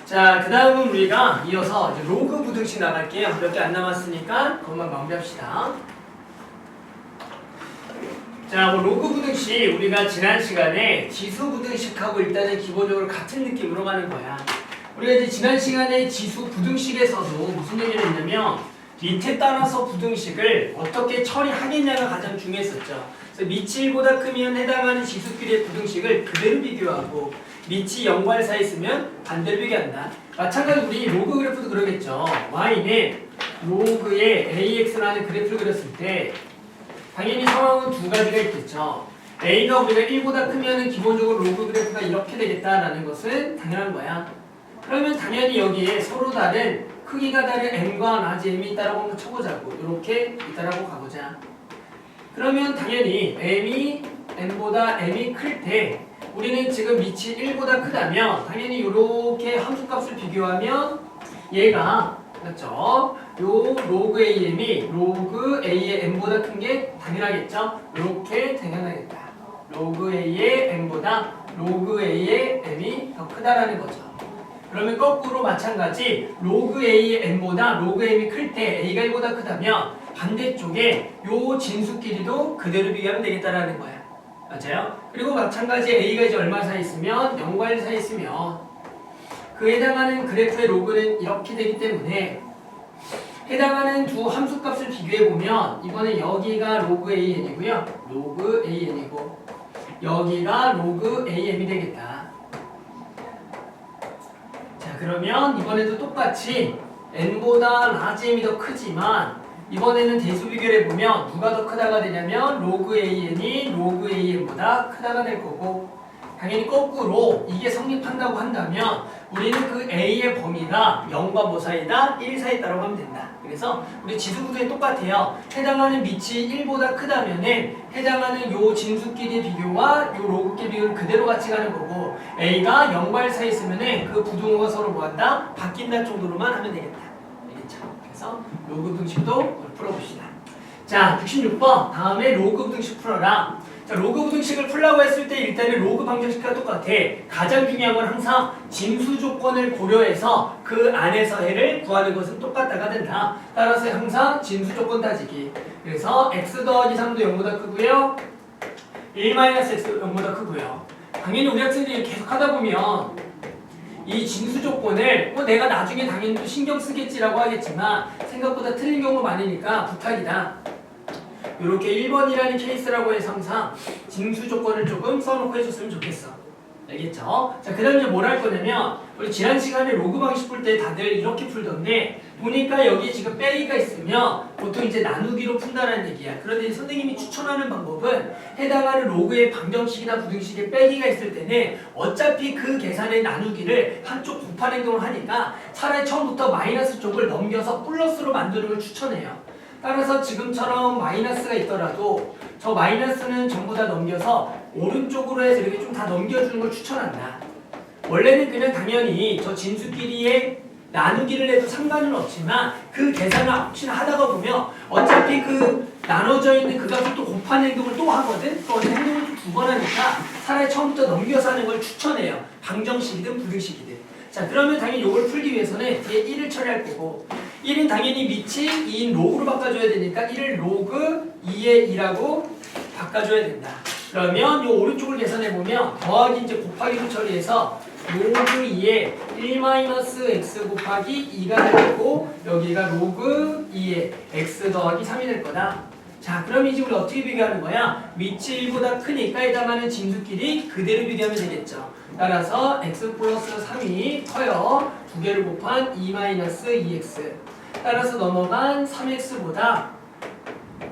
자, 그 다음은 우리가 이어서 이제 로그 부등식 나갈게요. 몇 개 안 남았으니까 그것만 마무리합시다. 자, 뭐 로그 부등식 우리가 지난 시간에 지수 부등식하고 일단은 기본적으로 같은 느낌으로 가는 거야. 우리가 이제 지난 시간에 지수 부등식에서도 무슨 얘기를 했냐면 밑에 따라서 부등식을 어떻게 처리하겠냐가 가장 중요했었죠. 그래서 밑이 1보다 크면 해당하는 지수끼리의 부등식을 그대로 비교하고 밑이 0과 1 사이에 있으면 반대로 비교한다. 마찬가지로 우리 로그 그래프도 그러겠죠. y는 로그의 ax라는 그래프를 그렸을 때 당연히 상황은 두 가지가 있겠죠. a가 우리가 1보다 크면 기본적으로 로그 그래프가 이렇게 되겠다라는 것은 당연한 거야. 그러면 당연히 여기에 서로 다른 크기가 다른 m과 라지 m이 있다라고 한번 쳐보자고. 이렇게 있다라고 가보자. 그러면 당연히 m이 m보다 m이 클 때 우리는 지금 밑이 1보다 크다면 당연히 이렇게 함수값을 비교하면 얘가 맞죠? 요 로그 AM이 로그 A의 m보다 큰 게 당연하겠죠? 이렇게 당연하겠다. 로그 A의 m보다 로그 A의 m이 더 크다라는 거죠. 그러면 거꾸로 마찬가지 로그 A의 m보다 로그 m이 클 때 A가 1보다 크다면 반대쪽에 요 진수끼리도 그대로 비교하면 되겠다라는 거야. 맞아요? 그리고 마찬가지 A가 이제 얼마 사이 있으면 0과 1 사이 있으면 그 해당하는 그래프의 로그는 이렇게 되기 때문에 해당하는 두 함수값을 비교해보면 이번에 여기가 로그 AN이고요. 로그 AN이고 여기가 로그 AM이 되겠다. 자, 그러면 이번에도 똑같이 n보다 라지 m이 더 크지만 이번에는 대수 비교를 해보면 누가 더 크다가 되냐면 로그 AN이 로그 AN보다 크다가 될 거고 당연히 거꾸로 이게 성립한다고 한다면 우리는 그 A의 범위가 0과 뭐 사이다? 1 사이에 있다고 하면 된다. 그래서 우리 지수구조에 똑같아요. 해당하는 밑이 1보다 크다면은 해당하는 요 진수끼리의 비교와 요 로그끼리 비교를 그대로 같이 가는 거고 A가 0과 1 사이에 있으면은 그 부등호가 서로 뭐한다? 바뀐다 정도로만 하면 되겠다. 알겠죠? 그래서 로그 부등식도 풀어봅시다. 자, 66번 다음에 로그 부등식 풀어라. 자, 로그 부등식을 풀라고 했을 때 일단은 로그 방정식과 똑같아. 가장 중요한 건 항상 진수 조건을 고려해서 그 안에서 해를 구하는 것은 똑같다가 된다. 따라서 항상 진수 조건 따지기. 그래서 x 더하기 3도 0보다 크고요. 1-x도 0보다 크고요. 당연히 우리 학생들이 계속 하다 보면 이 진수 조건을 내가 나중에 당연히 또 신경 쓰겠지라고 하겠지만 생각보다 틀린 경우가 많으니까 부탁이다. 이렇게 1번이라는 케이스라고 해서 항상 진수 조건을 조금 써놓고 해줬으면 좋겠어. 알겠죠? 자, 그 다음 이제 뭘 할 거냐면 우리 지난 시간에 로그 방식 풀 때 다들 이렇게 풀던데 보니까 여기 지금 빼기가 있으면 보통 이제 나누기로 푼다는 얘기야. 그런데 선생님이 추천하는 방법은 해당하는 로그의 방정식이나 부등식에 빼기가 있을 때는 어차피 그 계산의 나누기를 한쪽 곱한 행동을 하니까 차라리 처음부터 마이너스 쪽을 넘겨서 플러스로 만드는 걸 추천해요. 따라서 지금처럼 마이너스가 있더라도 저 마이너스는 전부 다 넘겨서 오른쪽으로 해서 이렇게 좀 다 넘겨주는 걸 추천한다. 원래는 그냥 당연히 저 진수끼리의 나누기를 해도 상관은 없지만 그 계산을 혹시나 하다가 보면 어차피 그 나눠져 있는 그 값을 또 곱하는 행동을 또 하거든? 또 행동을 또 두 번 하니까 차라리 처음부터 넘겨서 하는 걸 추천해요. 방정식이든 부등식이든. 자, 그러면 당연히 이걸 풀기 위해서는 뒤에 1을 처리할 거고 1은 당연히 밑이 2인 로그로 바꿔줘야 되니까 1을 로그 2의 2라고 바꿔줘야 된다. 그러면 이 오른쪽을 계산해보면 더하기 이제 곱하기로 처리해서 로그 2의 1-x 곱하기 2가 될 거고 여기가 로그 2의 x 더하기 3이 될 거다. 자, 그럼 이제 우리 어떻게 비교하는 거야? 밑이 1보다 크니까 해당하는 진수끼리 그대로 비교하면 되겠죠. 따라서 x 플러스 3이 커요. 두 개를 곱한 2-2x. 따라서 넘어간 3x보다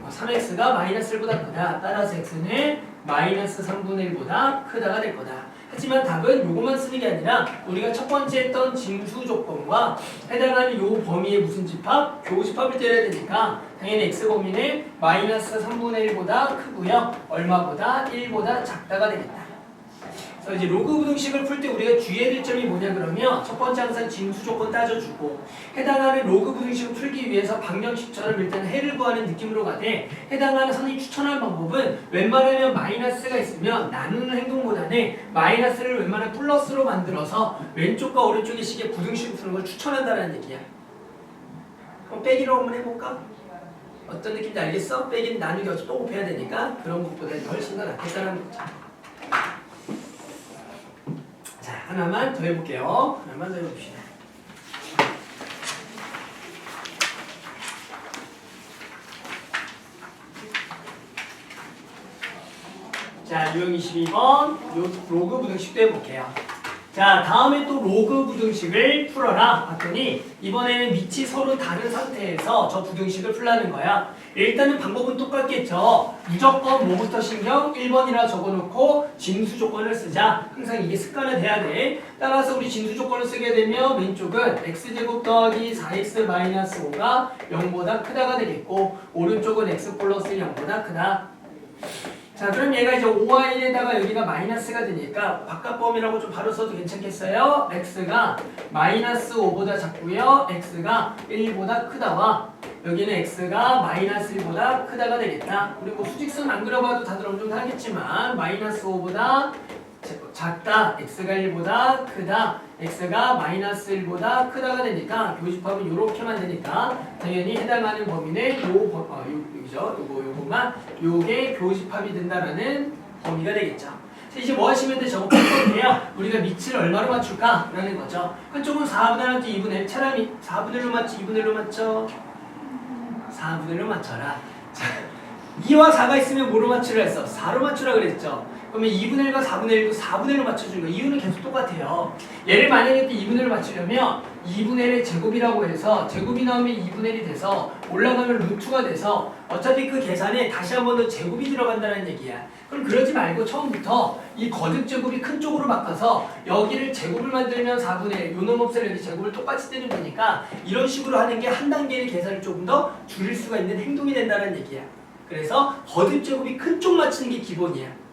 3x가 마이너스 1보다 크다. 따라서 x는 마이너스 3분의 1보다 크다가 될 거다. 하지만 답은 요것만 쓰는 게 아니라 우리가 첫 번째 했던 진수 조건과 해당하는 요 범위의 무슨 집합? 교집합을 때려야 되니까 당연히 x 범위는 마이너스 3분의 1보다 크고요. 얼마보다? 1보다 작다가 되겠다. 그래서 이제 로그 부등식을 풀 때 우리가 주의해야 될 점이 뭐냐 그러면 첫 번째 항상 징수 조건 따져주고 해당하는 로그 부등식을 풀기 위해서 방정식처럼 일단 해를 구하는 느낌으로 가되 해당하는 선생님이 추천하는 방법은 웬만하면 마이너스가 있으면 나누는 행동보다는 마이너스를 웬만하면 플러스로 만들어서 왼쪽과 오른쪽의 식의 부등식을 푸는 걸 추천한다는 얘기야. 그럼 빼기로 한번 해볼까? 어떤 느낌인지 알겠어? 빼기는 나누기 어차피 또 곱해야 되니까 그런 것보다 훨씬 더 낫겠다는 거죠. 자, 하나만 더 해볼게요. 하나만 더 해봅시다. 자, 유형 22번 로그 부등식도 해볼게요. 자, 다음에 또 로그 부등식을 풀어라 봤더니 이번에는 밑이 서로 다른 상태에서 저 부등식을 풀라는 거야. 일단은 방법은 똑같겠죠. 무조건 뭐부터 신경? 1번이라 적어놓고 징수 조건을 쓰자. 항상 이게 습관화 돼야 돼. 따라서 우리 징수 조건을 쓰게 되면 왼쪽은 x제곱 더하기 4x 마이너스 5가 0보다 크다가 되겠고 오른쪽은 x 플러스 0보다 크다. 자, 그럼 얘가 이제 5y에다가 여기가 마이너스가 되니까 바깥 범위라고 좀 바로 써도 괜찮겠어요? x가 마이너스 5보다 작고요. x가 1보다 크다와 여기는 x가 마이너스 1보다 크다가 되겠다. 우리 뭐 수직선 안 그려봐도 다들 어느 정도 하겠지만 마이너스 5보다 작다, x가 1보다 크다, x가 마이너스 1보다 크다가 되니까 교집합은 이렇게만 되니까 당연히 해당하는 범위는 여기죠. 요거만 요게 교집합이 된다라는 범위가 되겠죠. 자, 이제 뭐 하시면 돼? 저거 풀 건데요. 우리가 밑을 얼마로 맞출까? 라는 거죠. 한쪽은 4분의 1한테 2분의 1, 차라리 4분의 1로 맞지 2분의 1로 맞죠? 4분의 1로 맞춰라. 자, 2와 4가 있으면 뭐로 맞추라 했어? 4로 맞추라 그랬죠. 그러면 2분의 1과 4분의 1도 4분의 1로 맞춰주는 거. 이유는 계속 똑같아요. 얘를 만약에 2분의 1로 맞추려면 2분의 1의 제곱이라고 해서 제곱이 나오면 2분의 1이 돼서 올라가면 루트가 돼서 어차피 그 계산에 다시 한 번 더 제곱이 들어간다는 얘기야. 그럼 그러지 말고 처음부터 이 거듭 제곱이 큰 쪽으로 바꿔서 여기를 제곱을 만들면 4분의 1, 요 놈 없애는 여기 제곱을 똑같이 뜨는 거니까 이런 식으로 하는 게 한 단계의 계산을 조금 더 줄일 수가 있는 행동이 된다는 얘기야. 그래서 거듭 제곱이 큰 쪽 맞추는 게 기본이야.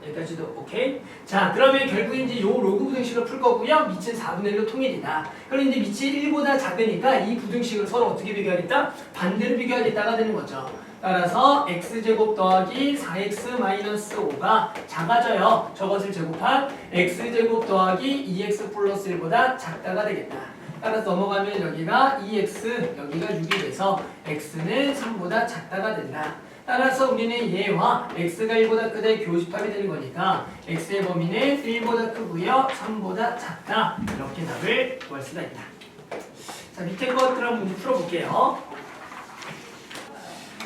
여기까지도 오케이? 자, 그러면 결국 이제 요 로그 부등식을 풀 거고요. 밑은 4분의 1로 통일이다. 그럼 이제 밑이 1보다 작으니까 이 부등식을 서로 어떻게 비교하겠다? 반대로 비교하겠다가 되는 거죠. 따라서 x제곱 더하기 4x 마이너스 5가 작아져요. 저것을 제곱한 x제곱 더하기 2x 플러스 1보다 작다가 되겠다. 따라서 넘어가면 여기가 2x, 여기가 6이 돼서 x는 3보다 작다가 된다. 따라서 우리는 얘와 x가 1보다 크다의 교집합이 되는 거니까 x의 범위는 1보다 크고요. 3보다 작다. 이렇게 답을 구할 수가 있다. 자, 밑에 것들 한번 문제 풀어볼게요.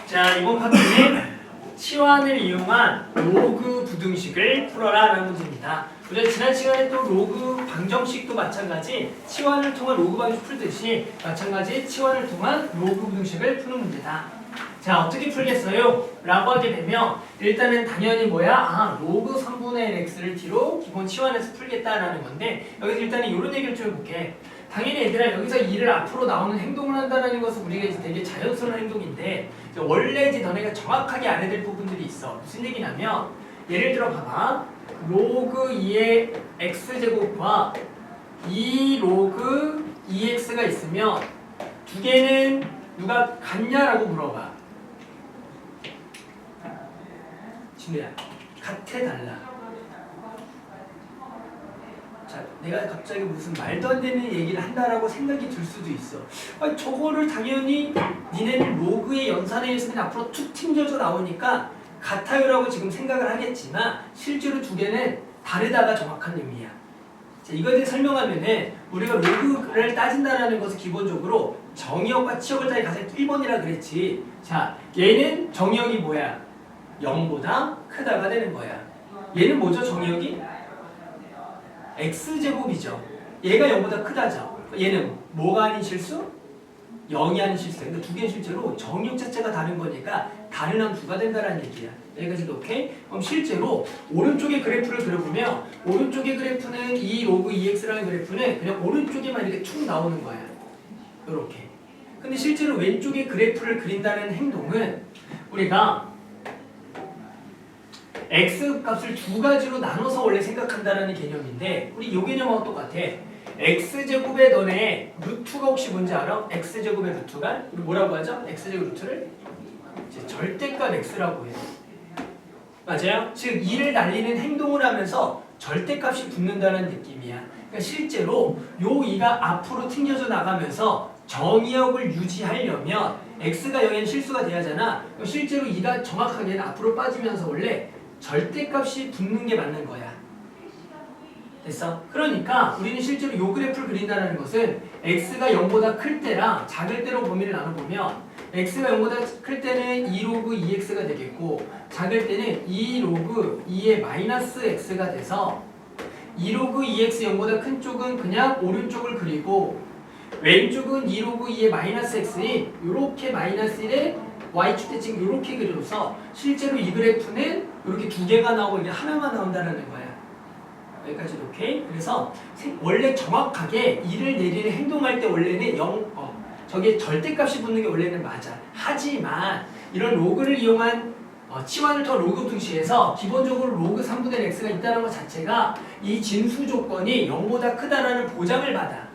자, 이번 파트는 치환을 이용한 로그 부등식을 풀어라 라는 문제입니다. 우리가 지난 시간에 또 로그 방정식도 마찬가지 치환을 통한 로그 방정식 풀듯이 마찬가지 치환을 통한 로그 부등식을 푸는 문제다. 자, 어떻게 풀겠어요? 라고 하게 되면 일단은 당연히 뭐야? 아, 로그 3분의 1 x를 t로 기본 치환해서 풀겠다라는 건데 여기서 일단은 이런 얘기를 좀 해볼게. 당연히 얘들아 여기서 2를 앞으로 나오는 행동을 한다는 것은 우리가 이제 되게 자연스러운 행동인데 원래 이제 너네가 정확하게 알아야 될 부분들이 있어. 무슨 얘기냐면 예를 들어 봐봐. 로그 2의 x제곱과 2 로그 2x가 있으면 두 개는 누가 같냐라고 물어봐. 진우야, 같아 달라? 자, 내가 갑자기 무슨 말도 안 되는 얘기를 한다라고 생각이 들 수도 있어. 아니, 저거를 당연히 니네는 로그의 연산에서는 앞으로 툭 튕겨져 나오니까 같아요라고 지금 생각을 하겠지만 실제로 두 개는 다르다가 정확한 의미야. 자, 이거에 대해 설명하면은 우리가 로그를 따진다라는 것은 기본적으로 정의역과 치역을 따위 가장 1번이라 그랬지. 자, 얘는 정의역이 뭐야? 0보다 크다가 되는 거야. 얘는 뭐죠? 정의역이? x제곱이죠. 얘가 0보다 크다죠. 얘는 뭐가 아닌 실수? 0이 아닌 실수. 근데 두 개는 실제로 정의역 자체가 다른 거니까 다른 함수가 된다는 얘기야. 여기까지도 오케이? 그럼 실제로 오른쪽의 그래프를 그려보면 오른쪽의 그래프는 이 로그 2x라는 그래프는 그냥 오른쪽에만 이렇게 쭉 나오는 거야. 이렇게. 근데 실제로 왼쪽의 그래프를 그린다는 행동은 우리가 x 값을 두 가지로 나눠서 원래 생각한다는 개념인데 우리 요 개념하고 똑같아. x제곱의 너네 루트가 혹시 뭔지 알아? x제곱의 루트가 우리 뭐라고 하죠? x제곱 루트를 이제 절대값 x라고 해요. 맞아요? 즉 2를 날리는 행동을 하면서 절대값이 붙는다는 느낌이야. 그러니까 실제로 요 2가 앞으로 튕겨져 나가면서 정의역을 유지하려면 x가 여기는 실수가 돼야 하잖아. 그럼 실제로 2가 정확하게는 앞으로 빠지면서 원래 절대값이 붙는 게 맞는 거야. 됐어? 그러니까 우리는 실제로 요 그래프를 그린다는 것은 x가 0보다 클 때랑 작을 때로 범위를 나눠보면 x가 0보다 클 때는 2 로그 2x가 되겠고 작을 때는 2 로그 2의 마이너스 x가 돼서 2 로그 2x 0보다 큰 쪽은 그냥 오른쪽을 그리고 왼쪽은 2 로그 2의 마이너스 x인 요렇게 마이너스 1의 y축 대칭 요렇게 그려서 실제로 이 그래프는 이렇게 두 개가 나오고 이게 하나만 나온다는 거야. 여기까지 오케이? 그래서 원래 정확하게 2를 내리는 행동할 때 원래는 저게 절대값이 붙는 게 원래는 맞아. 하지만 이런 로그를 이용한 치환을 더 로그 부등식에서 기본적으로 로그 3분의 x가 있다는 것 자체가 이 진수 조건이 0보다 크다라는 보장을 받아.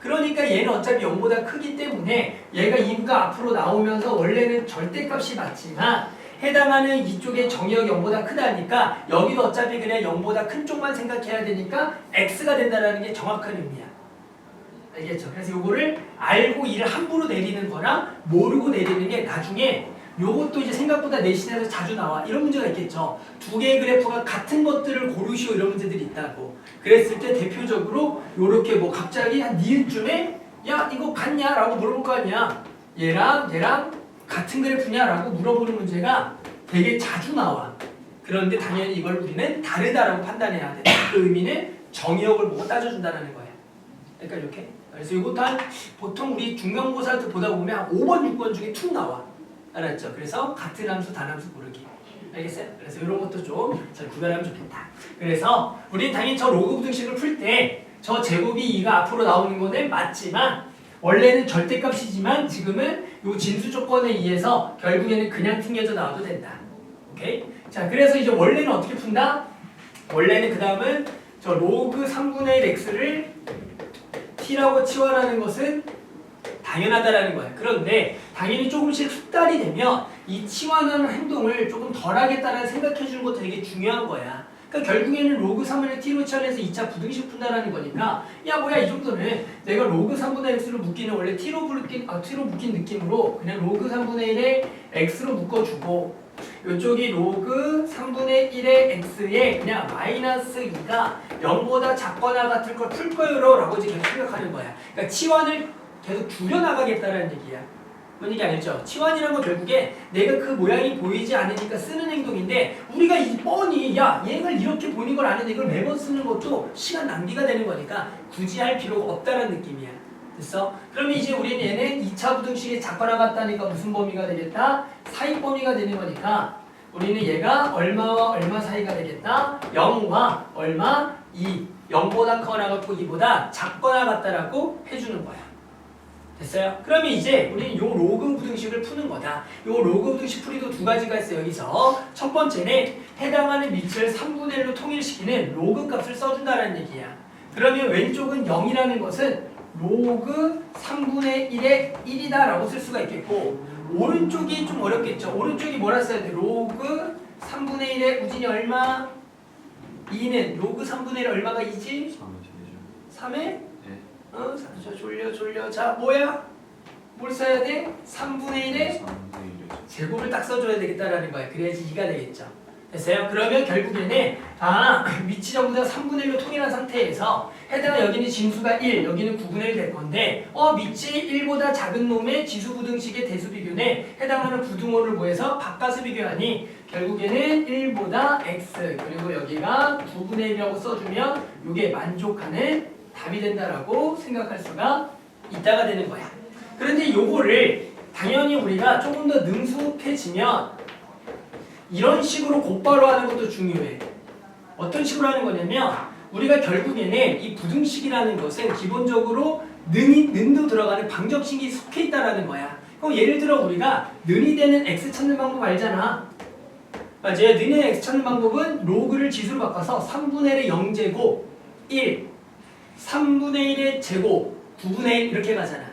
그러니까 얘는 어차피 0보다 크기 때문에 얘가 2가 앞으로 나오면서 원래는 절대값이 맞지만 해당하는 이쪽의 정의역이 0보다 크다니까 여기도 어차피 그냥 0보다 큰 쪽만 생각해야 되니까 x가 된다는 게 정확한 의미야. 알겠죠? 그래서 요거를 알고 2를 함부로 내리는 거나 모르고 내리는 게 나중에 요것도 이제 생각보다 내신에서 자주 나와. 이런 문제가 있겠죠. 두 개의 그래프가 같은 것들을 고르시오 이런 문제들이 있다고. 그랬을 때 대표적으로 요렇게 뭐 갑자기 한 니은쯤에 야 이거 같냐? 라고 물어볼 거 아니야. 얘랑 같은 그래프냐? 라고 물어보는 문제가 되게 자주 나와. 그런데 당연히 이걸 우리는 다르다라고 판단해야 돼. 그 의미는 정의역을 보고 따져준다는 거야. 그러니까 이렇게. 그래서 이것도 한 보통 우리 중간고사 때 보다 보면 한 5번, 6번 중에 툭 나와. 알았죠? 그래서 같은 함수, 단함수 고르기. 알겠어요? 그래서 이런 것도 좀 잘 구별하면 좋겠다. 그래서 우리는 당연히 저 로그 부등식을 풀 때 저 제곱이 2가 앞으로 나오는 거는 맞지만 원래는 절대값이지만 지금은 요 진수 조건에 의해서 결국에는 그냥 튕겨져 나와도 된다. 오케이? 자, 그래서 이제 원래는 어떻게 푼다? 원래는 그 다음은 저 로그 3분의 1 x를 t라고 치환하는 것은 당연하다라는 거야. 그런데 당연히 조금씩 숙달이 되면 이 치환하는 행동을 조금 덜 하겠다는 생각해 주는 것도 되게 중요한 거야. 그러니까 결국에는 로그 3분의 t로 치환해서 2차 부등식 푼다라는 거니까 야 뭐야 이 정도는 내가 로그 3분의 x로 묶기는 원래 t로 묶인 느낌으로 그냥 로그 3분의 1에 x로 묶어주고 이쪽이 로그 3분의 1의 x에 그냥 마이너스 2가 0보다 작거나 같을 걸 풀 거예요 라고 이제 계속 생각하는 거야. 그러니까 치환을 계속 줄여나가겠다는 얘기야. 뭔 얘기 알죠? 치환이란 건 결국에 내가 그 모양이 보이지 않으니까 쓰는 행동인데 우리가 이 뻔히 야 얘를 이렇게 보이는 걸 아는데 이걸 매번 쓰는 것도 시간 낭비가 되는 거니까 굳이 할 필요가 없다는 느낌이야. 됐어? 그러면 이제 우리는 얘는 2차 부등식에 작거나 같다니까 무슨 범위가 되겠다? 사이 범위가 되는 거니까 우리는 얘가 얼마와 얼마 사이가 되겠다? 0과 얼마? 2. 0보다 커나 같고 2보다 작거나 같다라고 해주는 거야. 됐어요? 그러면 이제 우리는 요 로그 부등식을 푸는 거다. 요 로그 부등식 풀이도 두 가지가 있어요. 여기서 첫 번째는 해당하는 밑을 3분의 1로 통일시키는 로그 값을 써준다는 얘기야. 그러면 왼쪽은 0이라는 것은 로그 3분의 1의 1이다 라고 쓸 수가 있겠고 오른쪽이 좀 어렵겠죠. 오른쪽이 뭐라 써야 돼? 로그 3분의 1의 우진이 얼마? 2는 로그 3분의 1 얼마가 2지? 3에? 졸려. 자, 뭐야? 뭘 써야 돼? 3분의 1에 제곱을 딱 써줘야 되겠다라는 거야. 그래야지 2가 되겠죠. 됐어요? 그러면 결국에는 위치 전부 다 3분의 1로 통일한 상태에서 해당 여기는 진수가 1, 여기는 9분의 1 될 건데 밑이 1보다 작은 놈의 지수부등식의 대수비교에 해당하는 부등호를 모여서 바꿔서 비교하니 결국에는 1보다 x 그리고 여기가 9분의 1이라고 써주면 이게 만족하는 답이 된다라고 생각할 수가 있다가 되는 거야. 그런데 요거를 당연히 우리가 조금 더 능숙해지면 이런 식으로 곧바로 하는 것도 중요해. 어떤 식으로 하는 거냐면 우리가 결국에는 이 부등식이라는 것은 기본적으로 는도 들어가는 방정식이 속해 있다라는 거야. 그럼 예를 들어 우리가 는이 되는 x 찾는 방법 알잖아. 맞아요. 너네 x 찾는 방법은 로그를 지수로 바꿔서 3분의 1의 0제곱 1, 3분의 1의 제곱 9분의 1 이렇게 가잖아.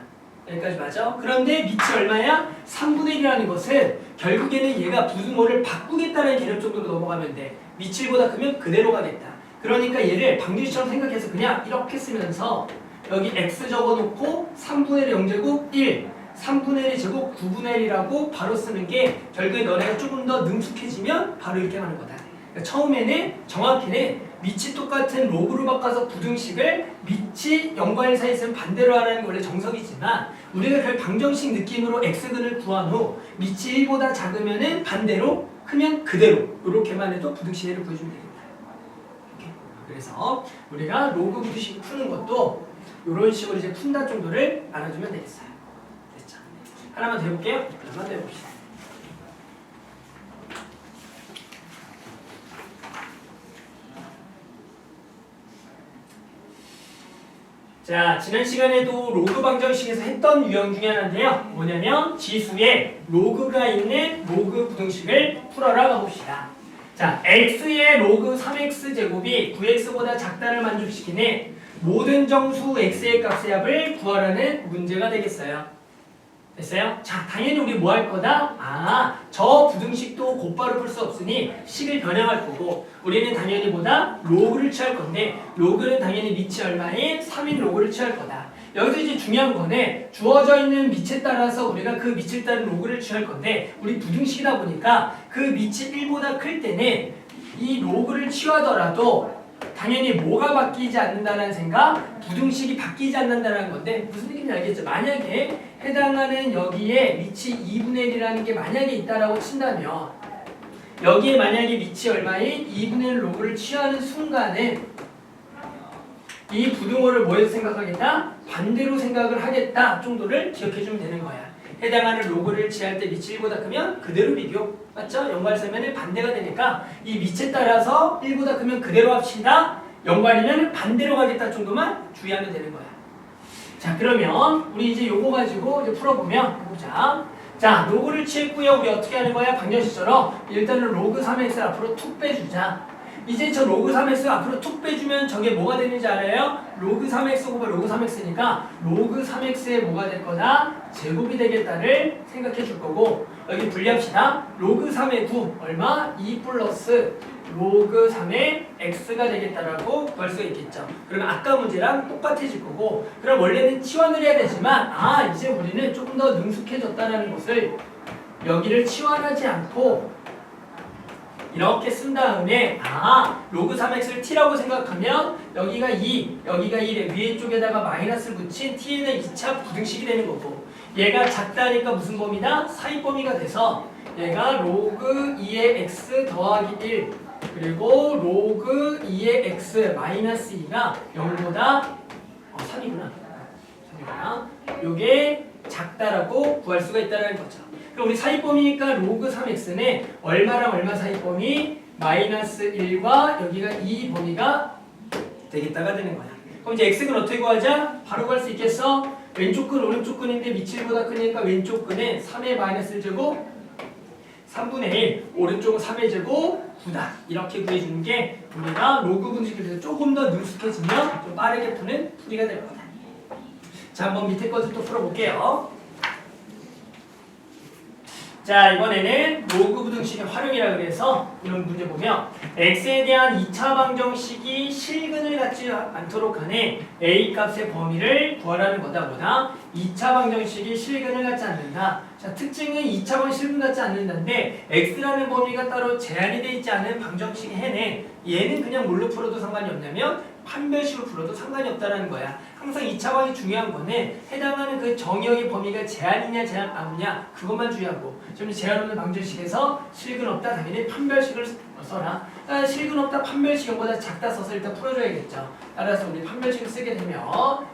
여기까지 맞아? 그런데 밑이 얼마야? 3분의 1이라는 것은 결국에는 얘가 부등호를 바꾸겠다는 개념 정도로 넘어가면 돼. 밑이 1보다 크면 그대로 가겠다. 그러니까 얘를 방정식처럼 생각해서 그냥 이렇게 쓰면서 여기 x 적어놓고 3분의 1의 0제곱 1, 3분의 1의 제곱 9분의 1이라고 바로 쓰는 게 결국에 너네가 조금 더 능숙해지면 바로 이렇게 하는 거다. 그러니까 처음에는 정확히는 밑이 똑같은 로그로 바꿔서 부등식을 밑이 0과 1 사이에 있으면 반대로 하라는 게 원래 정석이지만 우리가 그 방정식 느낌으로 x근을 구한 후 밑이 1보다 작으면은 반대로 크면 그대로 이렇게만 해도 부등식을 구해주면 되겠다. 이렇게. 그래서 우리가 로그 부등식 푸는 것도 이런 식으로 이제 푼다 정도를 알아주면 되겠어요. 됐죠? 하나만 더 해볼게요. 하나만 더 해봅시다. 자, 지난 시간에도 로그 방정식에서 했던 유형 중에 하나인데요. 뭐냐면 지수에 로그가 있는 로그 부등식을 풀어라 가봅시다. 자, x의 로그 3x 제곱이 9x보다 작다를 만족시키는 모든 정수 x의 값의 합을 구하라는 문제가 되겠어요. 됐어요? 자, 당연히 우리 뭐 할 거다? 저 부등식도 곧바로 풀 수 없으니 식을 변형할 거고 우리는 당연히 뭐다? 로그를 취할 건데 로그는 당연히 밑이 얼마인 3인 로그를 취할 거다. 여기서 이제 중요한 거는 주어져 있는 밑에 따라서 우리가 그 밑을 따른 로그를 취할 건데 우리 부등식이다 보니까 그 밑이 1보다 클 때는 이 로그를 취하더라도 당연히 뭐가 바뀌지 않는다는 생각, 부등식이 바뀌지 않는다는 건데 무슨 느낌인지 알겠죠? 만약에 해당하는 여기에 밑이 2분의 1이라는 게 만약에 있다라고 친다면 여기에 만약에 밑이 얼마인 2분의 1 로그를 취하는 순간은 이 부등호를 뭐해서 생각하겠다? 반대로 생각을 하겠다 정도를 기억해주면 되는 거야. 해당하는 로그를 취할 때 밑이 1보다 크면 그대로 비교. 맞죠? 연관세면은 반대가 되니까 이 밑에 따라서 1보다 크면 그대로 합시다. 연관이면 반대로 가겠다 정도만 주의하면 되는 거야. 자, 그러면 우리 이제 요거 가지고 이제 풀어보면 해보자. 자, 로그를 취했고요. 우리 어떻게 하는 거야? 방정식처럼 일단은 로그 3x 앞으로 툭 빼주자. 이제 저 로그 3x 앞으로 툭 빼주면 저게 뭐가 되는지 알아요? 로그 3x 곱하 로그 3x니까 로그 3x의 뭐가 될 거다? 제곱이 되겠다를 생각해 줄 거고 여기 분리합시다. 로그 3의 9 얼마? 2 플러스 로그 3의 x가 되겠다라고 구할 수가 있겠죠. 그러면 아까 문제랑 똑같아질 거고 그럼 원래는 치환을 해야 되지만 이제 우리는 조금 더 능숙해졌다는 것을 여기를 치환하지 않고 이렇게 쓴 다음에 로그 3x를 t라고 생각하면 여기가 2, 여기가 1에 위에 쪽에다가 마이너스를 붙인 t는 2차 부등식이 되는 거고 얘가 작다니까 무슨 범위다? 사이범위가 돼서 얘가 로그 2의 x 더하기 1 그리고 로그 2의 x 마이너스 2가 0보다 3이구나. 3이구나. 요게 작다라고 구할 수가 있다는 거죠. 그럼 우리 사이범위니까 로그 3x는 얼마랑 얼마 사이범위? 마이너스 1과 여기가 2 범위가 되겠다가 되는 거야. 그럼 이제 x근 어떻게 구하자? 바로 구할 수 있겠어? 왼쪽 근 오른쪽 근인데 밑이 1보다 크니까 왼쪽 근은 3의 마이너스 1제곱 3분의 1 오른쪽은 3의 제곱 9다. 이렇게 구해주는 게 우리가 로그 분식에 대해서 조금 더 능숙해지면 좀 빠르게 푸는 풀이가 될 거다. 자, 한번 밑에 것을 또 풀어볼게요. 자, 이번에는 로그 부등식의 활용이라 그래서 이런 문제 보면 x에 대한 2차 방정식이 실근을 갖지 않도록 하는 a 값의 범위를 구하라는 거다. 뭐다? 2차 방정식이 실근을 갖지 않는다. 자, 특징은 2차 방정식 실근 갖지 않는다인데 x라는 범위가 따로 제한이 되어 있지 않은 방정식이 해내. 얘는 그냥 뭘로 풀어도 상관이 없냐면 판별식으로 풀어도 상관이 없다는 거야. 항상 2차 방이 중요한 거는 해당하는 그 정의역의 범위가 제한이냐 제한 없냐 그것만 주의하고 좀 제한 없는 방정식에서 실근 없다 당연히 판별식을 써라. 실근 없다 판별식 0보다 작다 써서 일단 풀어줘야겠죠. 따라서 우리 판별식을 쓰게 되면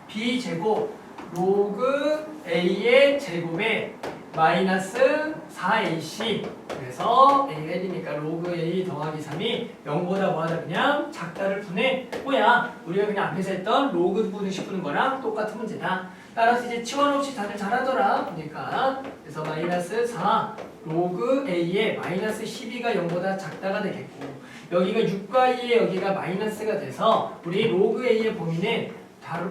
b제곱 로그 a의 제곱에 마이너스 4ac. 그래서 a가 1이니까 로그 a 더하기 3이 0보다 뭐하다 그냥 작다를 푸네. 뭐야? 우리가 그냥 앞에서 했던 로그 부등식 푸는 거랑 똑같은 문제다. 따라서 이제 치환 없이 다들 잘하더라. 그러니까 그래서 마이너스 4 로그 a에 마이너스 12가 0보다 작다가 되겠고 여기가 6과 2에 여기가 마이너스가 돼서 우리 로그 a의 범위는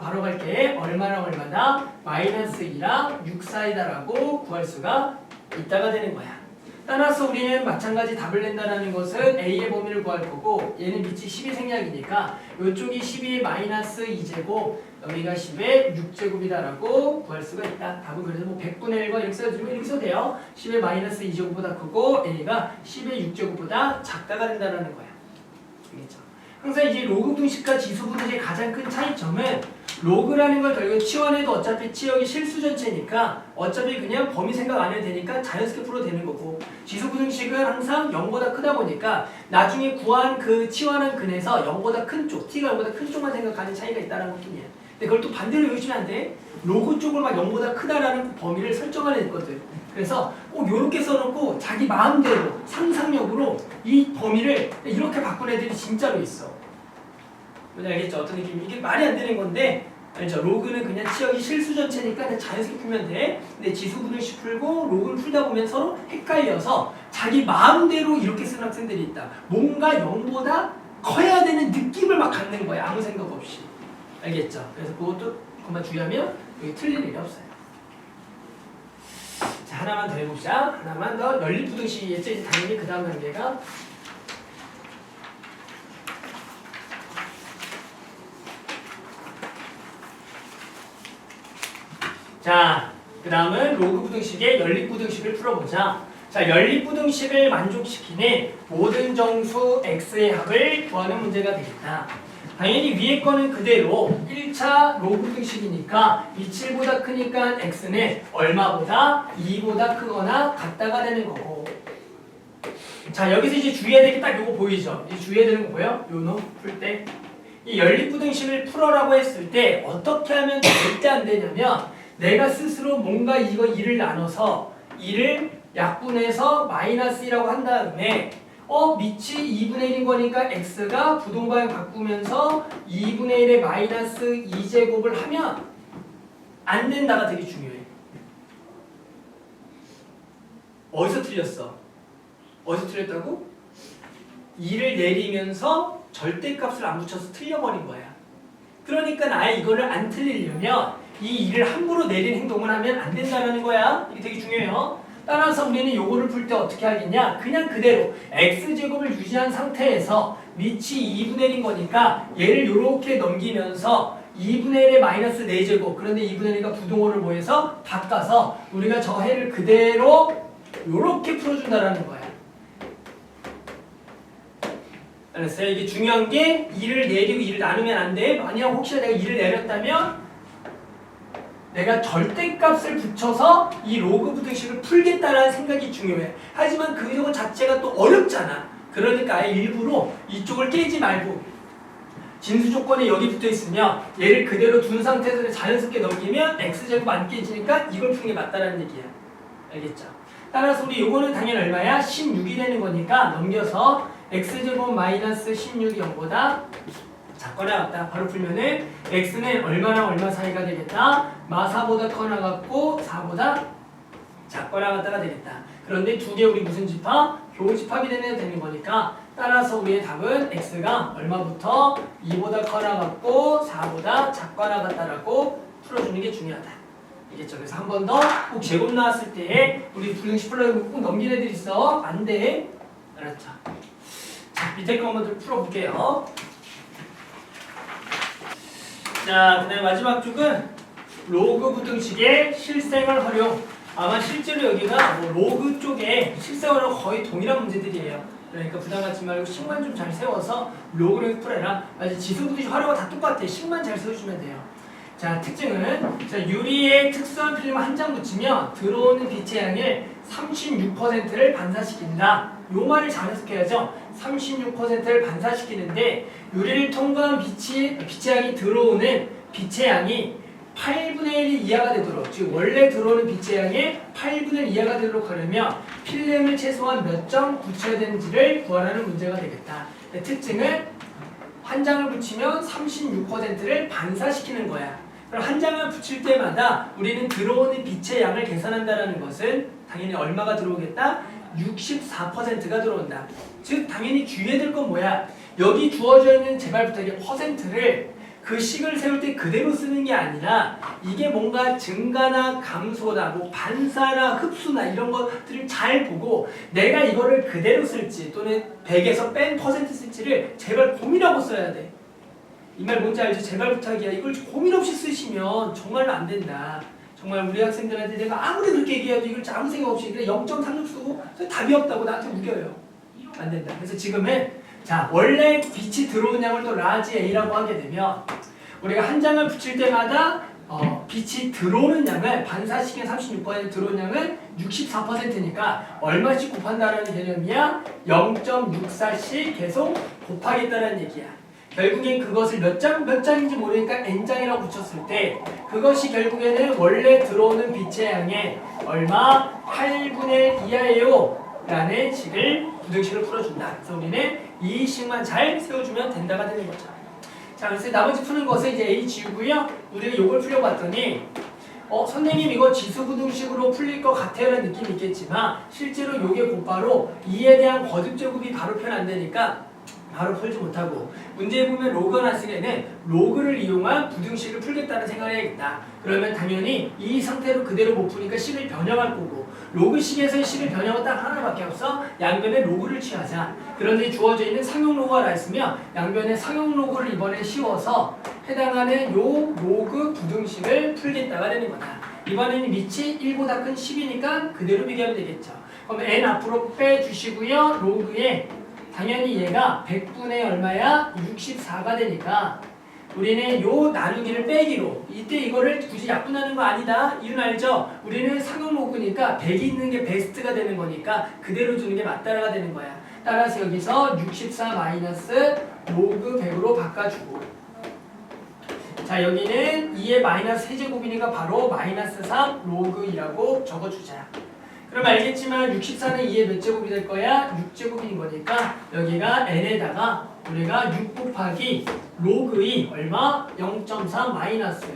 바로 갈게. 얼마다? 마이너스 2랑 6 사이다라고 구할 수가 있다가 되는 거야. 따라서 우리는 마찬가지 답을 낸다는 것은 a의 범위를 구할 거고 얘는 밑이 10이 생략이니까 이쪽이 12의 마이너스 2제곱 여기가 10의 6제곱이다라고 구할 수가 있다. 답은 그래서 뭐 100분의 1과 이렇게 써주면 이렇게 써도 돼요. 10의 마이너스 2제곱보다 크고 a가 10의 6제곱보다 작다가 된다는 거야. 알겠죠? 항상 이제 로그 분식과 지수 분식의 가장 큰 차이점은 로그라는 걸 결국 치환해도 어차피 치역이 실수 전체니까 어차피 그냥 범위 생각 안 해도 되니까 자연스럽게 풀어도 되는 거고 지수 분식은 항상 0보다 크다 보니까 나중에 구한 그 치환한 근에서 0보다 큰 쪽, t가 0보다 큰 쪽만 생각하는 차이가 있다는 것뿐이야. 근데 그걸 또 반대로 외우시면 안 돼. 로그 쪽을 막 0보다 크다라는 범위를 설정하려 했거든. 그래서 꼭 이렇게 써놓고 자기 마음대로 상상력으로 이 범위를 이렇게 바꾼 애들이 진짜로 있어. 뭔지 알겠죠? 어떤 느낌? 이게 말이 안 되는 건데 알죠? 로그는 그냥 치역이 실수 전체니까 그냥 자연스럽게 풀면 돼. 근데 지수 분식식 풀고 로그를 풀다 보면 서로 헷갈려서 자기 마음대로 이렇게 쓰는 학생들이 있다. 뭔가 0보다 커야 되는 느낌을 막 갖는 거야. 아무 생각 없이. 알겠죠? 그래서 그것만 주의하면 여기 틀릴 일이 없어요. 자, 하나만 더 해봅시다. 하나만 더. 연립부등식이겠죠? 이제 당연히 그 다음 단계가 자, 그 다음은 로그 부등식의 연립부등식을 풀어보자. 자, 연립부등식을 만족시키는 모든 정수 x의 합을 구하는 문제가 되겠다. 당연히 위에 거는 그대로 1차 로그 부등식이니까 27보다 크니까 x는 얼마보다 2보다 크거나 같다가 되는 거고. 자, 여기서 이제 주의해야 될 게 딱 요거 보이죠? 이제 주의해야 되는 거 보여? 요 놈 풀 때. 이 연립부등식을 풀어라고 했을 때 어떻게 하면 절대 안 되냐면 내가 스스로 뭔가 이거 2를 나눠서 2를 약분해서 마이너스 2라고 한 다음에 밑이 2분의 1인 거니까 x가 부동방향 바꾸면서 2분의 1의 마이너스 2제곱을 하면 안 된다가 되게 중요해. 어디서 틀렸어? 어디서 틀렸다고? 2를 내리면서 절대값을 안 붙여서 틀려버린 거야. 그러니까 아예 이거를 안 틀리려면 이 2를 함부로 내린 행동을 하면 안 된다는 거야. 이게 되게 중요해요. 따라서 우리는 요거를 풀 때 어떻게 하겠냐? 그냥 그대로 x제곱을 유지한 상태에서 밑이 2분의 1인 거니까 얘를 요렇게 넘기면서 2분의 1의 마이너스 4제곱 그런데 2분의 1과 부동호를 모여서 바꿔서 우리가 저 해를 그대로 요렇게 풀어준다라는 거야. 알았어요? 이게 중요한 게 2를 내리고 2를 나누면 안 돼. 만약 혹시나 내가 2를 내렸다면 내가 절대값을 붙여서 이 로그 부등식을 풀겠다라는 생각이 중요해. 하지만 그 자체가 또 어렵잖아. 그러니까 아예 일부러 이쪽을 깨지 말고 진수 조건에 여기 붙어 있으면 얘를 그대로 둔 상태에서 자연스럽게 넘기면 x제곱 안 깨지니까 이걸 푸는 게 맞다라는 얘기야. 알겠죠? 따라서 우리 요거는 당연히 얼마야? 16이 되는 거니까 넘겨서 x제곱 마이너스 16이 0보다 작거나 같다. 바로 풀면은 x는 얼마랑 얼마 사이가 되겠다. 마4보다 커나 같고 4보다 작거나 같다가 되겠다. 그런데 두 개 우리 무슨 집합? 교집합이 되는 거니까 따라서 우리의 답은 x가 얼마부터 2보다 커나 같고 4보다 작거나 같다라고 풀어주는 게 중요하다. 알겠죠? 그래서 한 번 더 꼭 제곱 나왔을 때 우리 부등식 풀려고 꼭 넘긴 애들 있어. 안 돼. 알았죠? 자, 밑에 거 한번 풀어볼게요. 자, 그 다음에 마지막 쪽은 로그 부등식의 실생활 활용. 아마 실제로 여기가 뭐 로그 쪽에 실생활하고 거의 동일한 문제들이에요. 그러니까 부담 갖지 말고 식만 좀 잘 세워서 로그를 풀어라. 맞아, 지수 부등식 활용은 다 똑같아. 식만 잘 세워주면 돼요. 자, 특징은 자, 유리에 특수한 필름 한 장 붙이면 들어오는 빛의 양의 36%를 반사시킨다. 요 말을 잘 해석해야죠. 36%를 반사시키는데 유리를 통과한 빛의 양이 들어오는 빛의 양이 8분의 1이 이하가 되도록, 즉 원래 들어오는 빛의 양의 8분의 1 이하가 되도록 하려면 필름을 최소한 몇 점 붙여야 되는지를 구하라는 문제가 되겠다. 특징은 한 장을 붙이면 36%를 반사시키는 거야. 그럼 한 장을 붙일 때마다 우리는 들어오는 빛의 양을 계산한다는 것은 당연히 얼마가 들어오겠다? 64%가 들어온다. 즉 당연히 주의해야 될 건 뭐야? 여기 주어져 있는 제발 부탁의 퍼센트를 그 식을 세울 때 그대로 쓰는 게 아니라 이게 뭔가 증가나 감소나 뭐 반사나 흡수나 이런 것들을 잘 보고 내가 이거를 그대로 쓸지 또는 100에서 뺀 퍼센트 쓸지를 제발 고민하고 써야 돼. 이 말 뭔지 알죠? 제발 부탁이야. 이걸 고민 없이 쓰시면 정말로 안 된다. 정말 우리 학생들한테 내가 아무리 그렇게 얘기해도 이걸 아무 생각 없이 그냥 0.36 쓰고 답이 없다고 나한테 우겨요. 안 된다. 그래서 지금은 자 원래 빛이 들어온 양을 또 라지 A라고 하게 되면 우리가 한 장을 붙일 때마다 빛이 들어오는 양을 반사시킨 36% 들어온 양은 64%니까 얼마씩 곱한다라는 개념이야? 0.64씩 계속 곱하겠다는 얘기야. 결국엔 그것을 몇 장인지 모르니까 n장이라고 붙였을 때 그것이 결국에는 원래 들어오는 빛의 양의 얼마? 8분의 1 이하예요 라는 식을 부등식을 풀어준다. 그래서 우리는 이 식만 잘 세워주면 된다가 되는 거죠. 자, 그래서 나머지 푸는 것은 이제 A 지우고요. 우리가 이걸 풀려봤더니 선생님 이거 지수부등식으로 풀릴 것 같아요 라는 느낌이 있겠지만 실제로 이게 곧바로 2에 대한 거듭제곱이 바로 표현 안 되니까 바로 풀지 못하고 문제에 보면 로그가 났을 때는 로그를 이용한 부등식을 풀겠다는 생각을 해야겠다. 그러면 당연히 이 상태로 그대로 못 푸니까 식을 변형할 거고 로그식에서의 식을 변형은 딱 하나밖에 없어. 양변에 로그를 취하자. 그런데 주어져 있는 상용 로그가 나있으면 양변에 상용 로그를 이번에 씌워서 해당하는 요 로그 부등식을 풀겠다가 되는 거다. 이번에는 밑이 1보다 큰 10이니까 그대로 비교하면 되겠죠. 그럼 n 앞으로 빼주시고요. 로그에 당연히 얘가 100분의 얼마야? 64가 되니까 우리는 요 나누기를 빼기로 이때 이거를 굳이 약분하는 거 아니다. 이유는 알죠? 우리는 상용 로그니까 100이 있는 게 베스트가 되는 거니까 그대로 두는 게 맞다라가 되는 거야. 따라서 여기서 64 마이너스 로그 100으로 바꿔주고 자 여기는 2의 마이너스 세제곱이니까 바로 마이너스 3 로그 2라고 적어주자. 그럼 알겠지만 64는 2의 몇 제곱이 될 거야? 6제곱인 거니까 여기가 n에다가 우리가 6 곱하기 로그 2 얼마? 0.3 마이너스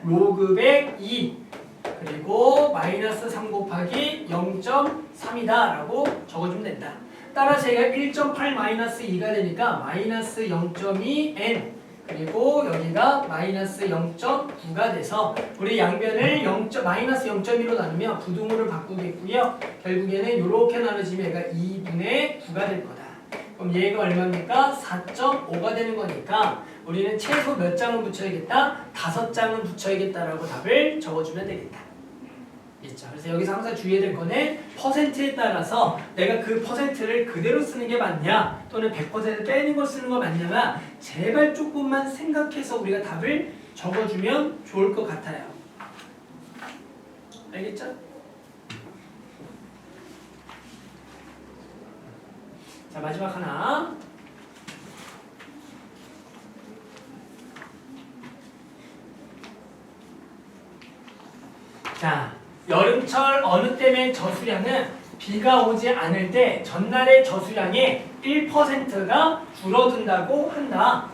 로그 102 그리고 마이너스 3 곱하기 0.3이다 라고 적어주면 된다. 따라서 얘가 1.8 마이너스 2가 되니까 마이너스 0.2 n 그리고 여기가 마이너스 0.9가 돼서 우리 양변을 마이너스 0.2로 나누면 부등호를 바꾸겠고요. 결국에는 이렇게 나눠지면 얘가 2분의 9가 될 거다. 그럼 얘가 얼마입니까? 4.5가 되는 거니까 우리는 최소 몇 장은 붙여야겠다? 5장은 붙여야겠다라고 답을 적어주면 되겠다. 있죠. 그래서 여기서 항상 주의해야 될 거는 퍼센트에 따라서 내가 그 퍼센트를 그대로 쓰는 게 맞냐 또는 100% 빼는 걸 쓰는 거 맞냐가 제발 조금만 생각해서 우리가 답을 적어주면 좋을 것 같아요. 알겠죠? 자 마지막 하나 자 여름철 어느 때의 저수량은 비가 오지 않을 때 전날의 저수량의 1%가 줄어든다고 한다.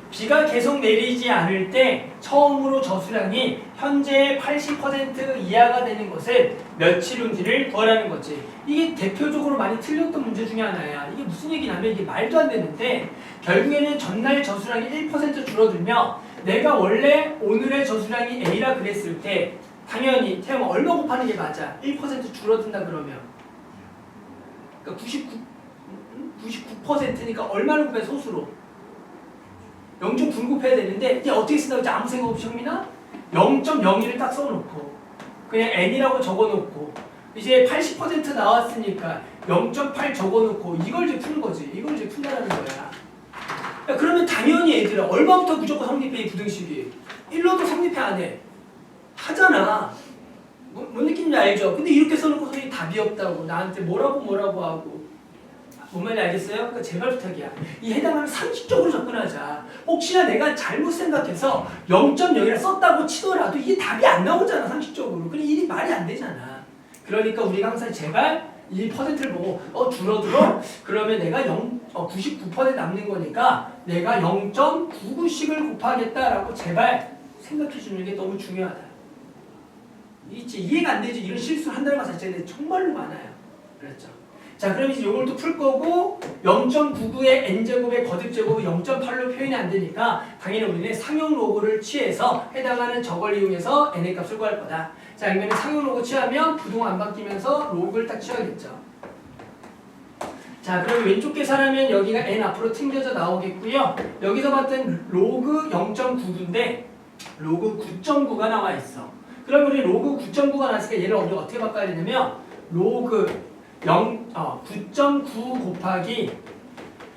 비가 계속 내리지 않을 때 처음으로 저수량이 현재의 80% 이하가 되는 것은 며칠 후인지를 구하라는 거지. 이게 대표적으로 많이 틀렸던 문제 중에 하나야. 이게 무슨 얘기냐면 이게 말도 안 되는데 결국에는 전날 저수량이 1% 줄어들면 내가 원래 오늘의 저수량이 A라 그랬을 때 당연히 태영 얼마 곱하는 게 맞아? 1% 줄어든다 그러면 그러니까 99%니까 얼마를 곱해 소수로? 0.9 곱해야 되는데 이게 어떻게 쓴다고 했지? 아무 생각 없이 형민아? 0.01을 딱 써놓고 그냥 n이라고 적어놓고 이제 80% 나왔으니까 0.8 적어놓고 이걸 이제 푸는 거지. 이걸 이제 푼다는 거야. 그러면 당연히 애들아 얼마부터 무조건 성립해 이 부등식이? 1로도 성립해 안 해? 하잖아. 뭔 느낌인지 알죠? 근데 이렇게 써놓고 선생님이 답이 없다고 나한테 뭐라고 하고 뭔 말인지 알겠어요? 그러니까 제발 부탁이야. 이 해당하는 상식적으로 접근하자. 혹시나 내가 잘못 생각해서 0.0이라 썼다고 치더라도 이게 답이 안 나오잖아, 상식적으로. 그럼 일이 말이 안 되잖아. 그러니까 우리가 항상 제발 이 퍼센트를 보고 줄어들어? 그러면 내가 99% 남는 거니까 내가 0.99씩을 곱하겠다라고 제발 생각해 주는 게 너무 중요하다. 이해가 안 되지. 이런 실수를 한다는 것 자체는 정말로 많아요. 그렇죠. 자, 그럼 이제 요걸 또 풀 거고 0.99의 n제곱의 거듭제곱이 0.8로 표현이 안 되니까 당연히 우리는 상용 로그를 취해서 해당하는 저걸 이용해서 n의 값을 구할 거다. 자, 그러면 상용 로그 취하면 부동 안 바뀌면서 로그를 딱 취하겠죠. 자, 그럼 왼쪽 계산하면 여기가 n 앞으로 튕겨져 나오겠고요. 여기서 봤던 로그 0.99인데 로그 9.9가 나와 있어. 그럼 우리 로그 9.9가 나왔으니까 얘를 우리가 어떻게 바꿔야 되냐면 로그 9.9 곱하기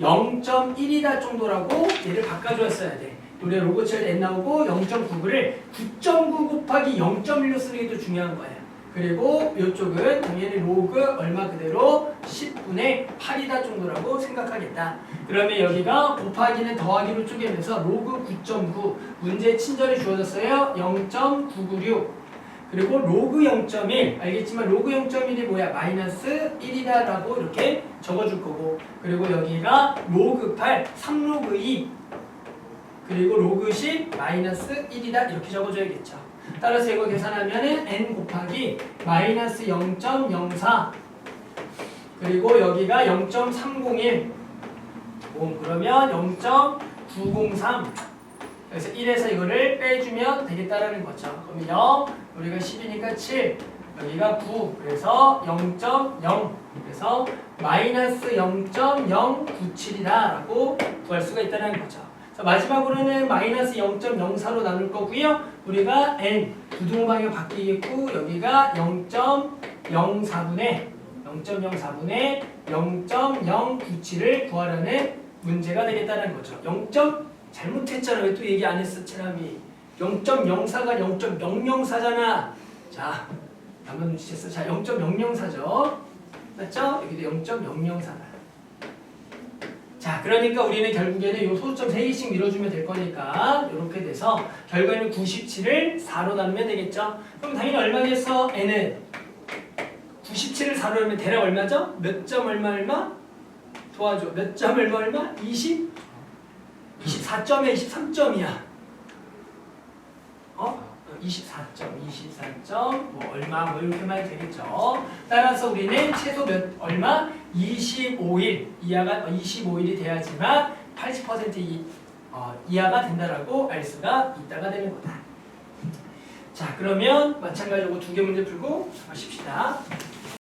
0.1이다 정도라고 얘를 바꿔줬어야 돼. 우리 로그 칠 때 n 나오고 0.99를 9.9 곱하기 0.1로 쓰는 게 또 중요한 거예요. 그리고 이쪽은 당연히 로그 얼마 그대로 10분의 8이다 정도라고 생각하겠다. 그러면 여기가 곱하기는 더하기로 쪼개면서 로그 9.9 문제 친절히 주어졌어요. 0.996 그리고 로그 0.1 알겠지만 로그 0.1이 뭐야? 마이너스 1이다 라고 이렇게 적어줄 거고 그리고 여기가 로그 8 3로그 2 그리고 로그 10 마이너스 1이다 이렇게 적어줘야겠죠. 따라서 이거 계산하면은 n 곱하기 마이너스 0.04 그리고 여기가 0.301 그러면 0.903 그래서 1에서 이거를 빼주면 되겠다라는 거죠. 그러면 0 우리가 10이니까 7 여기가 9 그래서 0.0 그래서 마이너스 0.097이다 라고 구할 수가 있다는 거죠. 마지막으로는 마이너스 0.04로 나눌 거고요. 우리가 n 부등호 방향 바뀌겠고 여기가 0.04분의 0.97을 구하라는 문제가 되겠다는 거죠. 0. 잘못했잖아. 왜 또 얘기 안 했어, 채남이? 0.04가 0.004잖아. 자, 한번 눈치챘어. 자, 0.004죠. 맞죠? 여기도 0.004다. 자, 그러니까 우리는 결국에는 요 소수점 3개씩 밀어주면 될 거니까 이렇게 돼서 결과에는 97을 4로 나누면 되겠죠? 그럼 당연히 얼마겠어? n은 97을 4로 나누면 대략 얼마죠? 몇 점 얼마? 도와줘. 몇 점 얼마? 24점에 23점이야. 24점 뭐 얼마 뭐 이렇게만 되겠죠. 따라서 우리는 최소 얼마? 25일 이하가 25일이 돼야지만 80% 이하가 된다라고 알 수가 있다가 되는 거다. 자, 그러면 마찬가지로 두 개 문제 풀고 마십시다.